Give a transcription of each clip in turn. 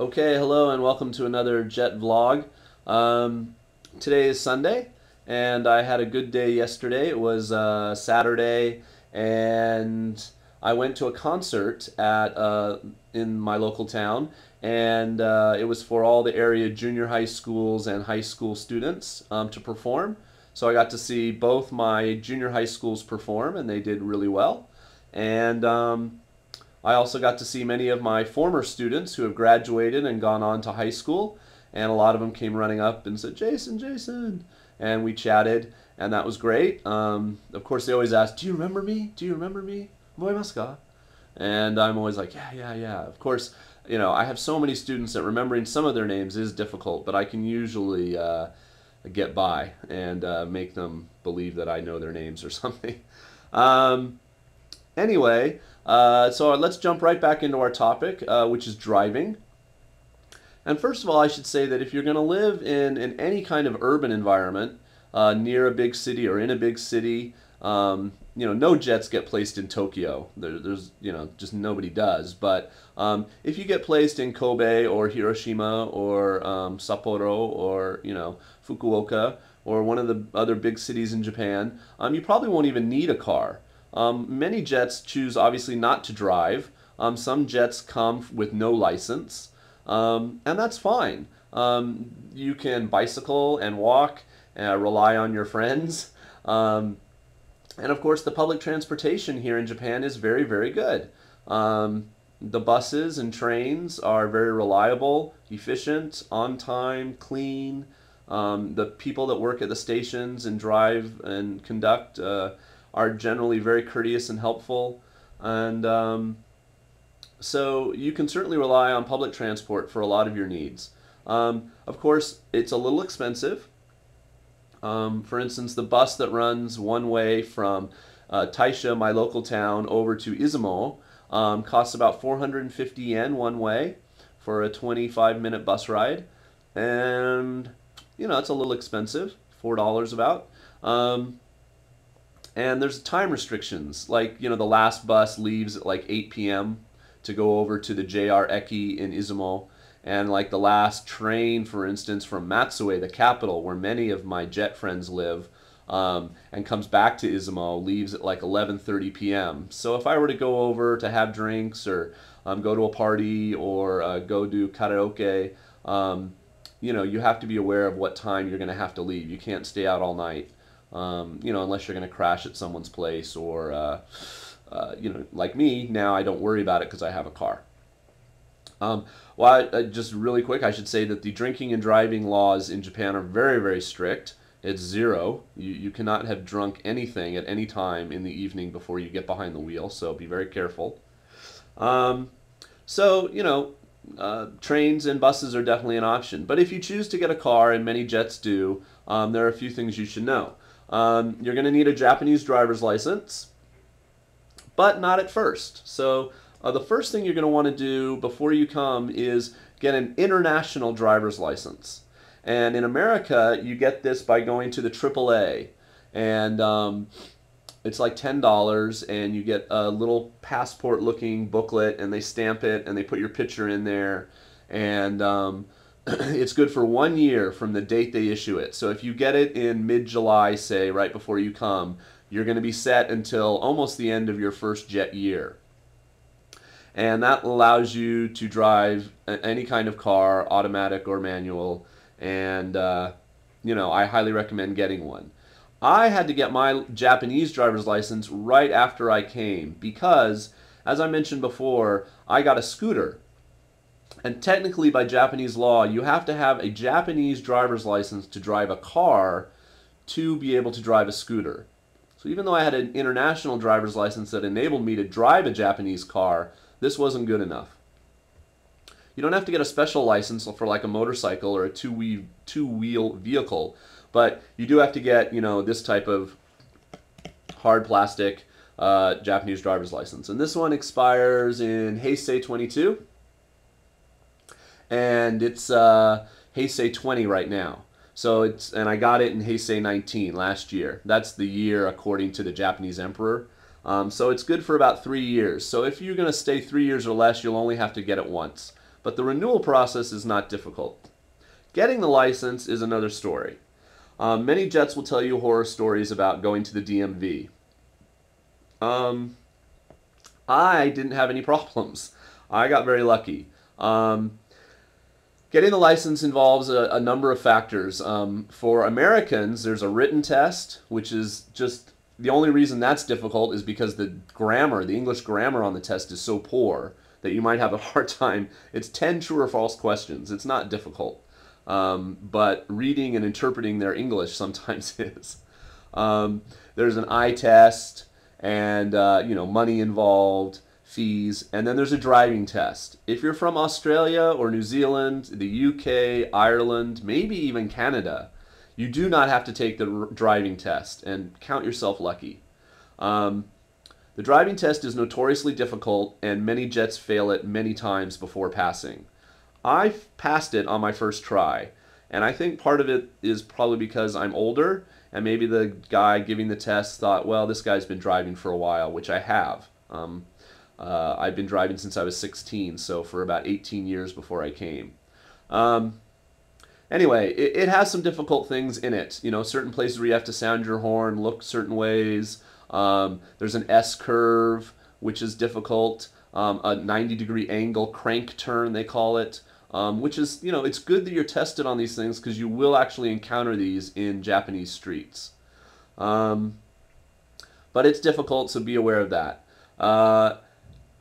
Okay, hello and welcome to another Jet vlog. Today is Sunday, and I had a good day yesterday. It was Saturday, and I went to a concert at in my local town, and it was for all the area junior high schools and high school students to perform. So I got to see both my junior high schools perform, and they did really well. And I also got to see many of my former students who have graduated and gone on to high school, and a lot of them came running up and said, Jason, Jason, and we chatted, and that was great. Of course, they always ask, do you remember me? Do you remember me? Moemasu ka? And I'm always like, yeah, yeah, yeah. Of course, you know, I have so many students that remembering some of their names is difficult, but I can usually get by and make them believe that I know their names or something. Anyway, so let's jump right back into our topic, which is driving. And first of all, I should say that if you're going to live in any kind of urban environment, near a big city or in a big city, you know, no jets get placed in Tokyo. There's, you know, just nobody does. But if you get placed in Kobe or Hiroshima or Sapporo or, you know, Fukuoka or one of the other big cities in Japan, you probably won't even need a car. Many jets choose obviously not to drive. Some jets come with no license, and that's fine. You can bicycle and walk, rely on your friends. And of course, the public transportation here in Japan is very, very good. The buses and trains are very reliable, efficient, on time, clean. The people that work at the stations and drive and conduct are generally very courteous and helpful. And so you can certainly rely on public transport for a lot of your needs. Of course, it's a little expensive. For instance, the bus that runs one way from Taisha, my local town, over to Izumo costs about 450 yen one way for a 25-minute bus ride. And, you know, it's a little expensive, $4 about. And there's time restrictions, like, you know, the last bus leaves at like 8 p.m. to go over to the JR Eki in Izumo. And like the last train, for instance, from Matsue, the capital, where many of my jet friends live, and comes back to Izumo, leaves at like 11:30 p.m. So if I were to go over to have drinks or go to a party or go do karaoke, you know, you have to be aware of what time you're going to have to leave. You can't stay out all night. You know, unless you're going to crash at someone's place or, you know, like me, now I don't worry about it because I have a car. Well, just really quick, I should say that the drinking and driving laws in Japan are very, very strict. It's zero. You cannot have drunk anything at any time in the evening before you get behind the wheel, so be very careful. So, you know, trains and buses are definitely an option. But if you choose to get a car, and many jets do, there are a few things you should know. You're going to need a Japanese driver's license, but not at first. So the first thing you're going to want to do before you come is get an international driver's license. And in America, you get this by going to the AAA. And it's like $10, and you get a little passport-looking booklet, and they stamp it, and they put your picture in there. And it's good for 1 year from the date they issue it. So if you get it in mid-July, say, right before you come, you're going to be set until almost the end of your first jet year. And that allows you to drive any kind of car, automatic or manual, and you know, I highly recommend getting one. I had to get my Japanese driver's license right after I came because, as I mentioned before, I got a scooter. And technically, by Japanese law, you have to have a Japanese driver's license to drive a car to be able to drive a scooter. So even though I had an international driver's license that enabled me to drive a Japanese car, this wasn't good enough. You don't have to get a special license for like a motorcycle or a two-wheel vehicle, but you do have to get, you know, this type of hard plastic Japanese driver's license. And this one expires in Heisei 22. And it's Heisei 20 right now. So it's, and I got it in Heisei 19 last year. That's the year according to the Japanese emperor. So it's good for about 3 years. So if you're going to stay 3 years or less, you'll only have to get it once. but the renewal process is not difficult. Getting the license is another story. Many jets will tell you horror stories about going to the DMV. I didn't have any problems. I got very lucky. Getting the license involves a number of factors. For Americans, there's a written test, which is just the only reason that's difficult is because the grammar, the English grammar on the test is so poor that you might have a hard time. It's 10 true or false questions. It's not difficult. But reading and interpreting their English sometimes is. There's an eye test and money involved, fees, and then there's a driving test. If you're from Australia or New Zealand, the UK, Ireland, maybe even Canada, you do not have to take the driving test, and count yourself lucky. The driving test is notoriously difficult, and many jets fail it many times before passing. I passed it on my first try, and I think part of it is probably because I'm older, and maybe the guy giving the test thought, well, this guy's been driving for a while, which I have. I've been driving since I was 16, so for about 18 years before I came. Anyway, it has some difficult things in it. You know, certain places where you have to sound your horn, look certain ways. There's an S-curve, which is difficult. A 90-degree angle crank turn, they call it. Which is, it's good that you're tested on these things because you will actually encounter these in Japanese streets. But it's difficult, so be aware of that.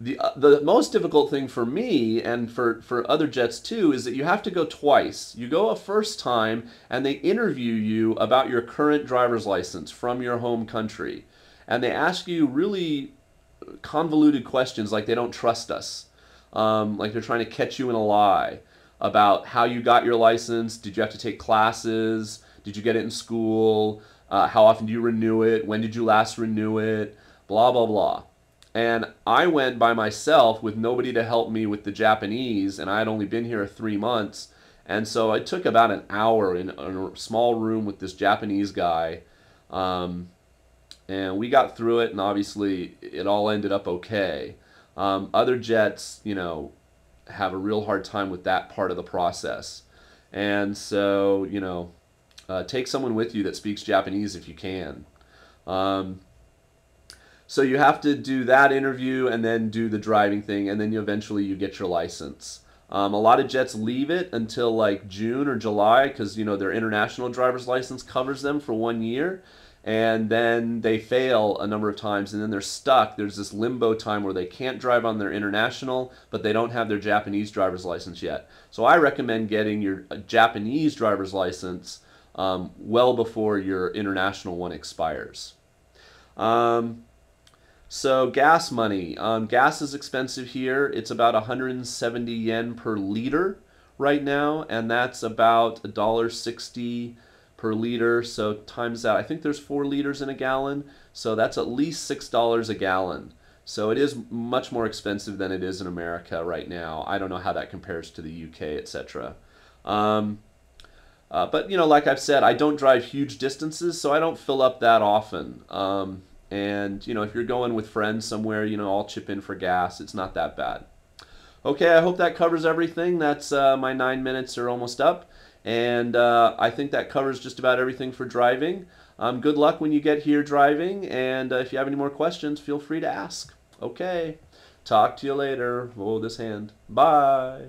The most difficult thing for me and for other jets too is that you have to go twice. You go a first time and they interview you about your current driver's license from your home country. And they ask you really convoluted questions like they don't trust us. Like they're trying to catch you in a lie about how you got your license. Did you have to take classes? Did you get it in school? How often do you renew it? When did you last renew it? Blah, blah, blah. And I went by myself with nobody to help me with the Japanese, and I had only been here 3 months. And so I took about an hour in a small room with this Japanese guy. And we got through it, and obviously it all ended up okay. Other jets, have a real hard time with that part of the process. And so, take someone with you that speaks Japanese if you can. So you have to do that interview and then do the driving thing, and then eventually you get your license. A lot of jets leave it until like June or July because, their international driver's license covers them for 1 year. And then they fail a number of times, and then they're stuck. There's this limbo time where they can't drive on their international, but they don't have their Japanese driver's license yet. So I recommend getting your Japanese driver's license well before your international one expires. So gas money. Gas is expensive here. It's about 170 yen per liter right now, and that's about $1.60 per liter, so times that, I think there's 4 liters in a gallon, so that's at least $6 a gallon. So it is much more expensive than it is in America right now. I don't know how that compares to the UK, etc. But like I've said, I don't drive huge distances, so I don't fill up that often. And if you're going with friends somewhere, I'll chip in for gas. It's not that bad. Okay, I hope that covers everything. That's my 9 minutes are almost up. And I think that covers just about everything for driving. Good luck when you get here driving, and if you have any more questions, feel free to ask. Okay, talk to you later. Oh, this hand. Bye.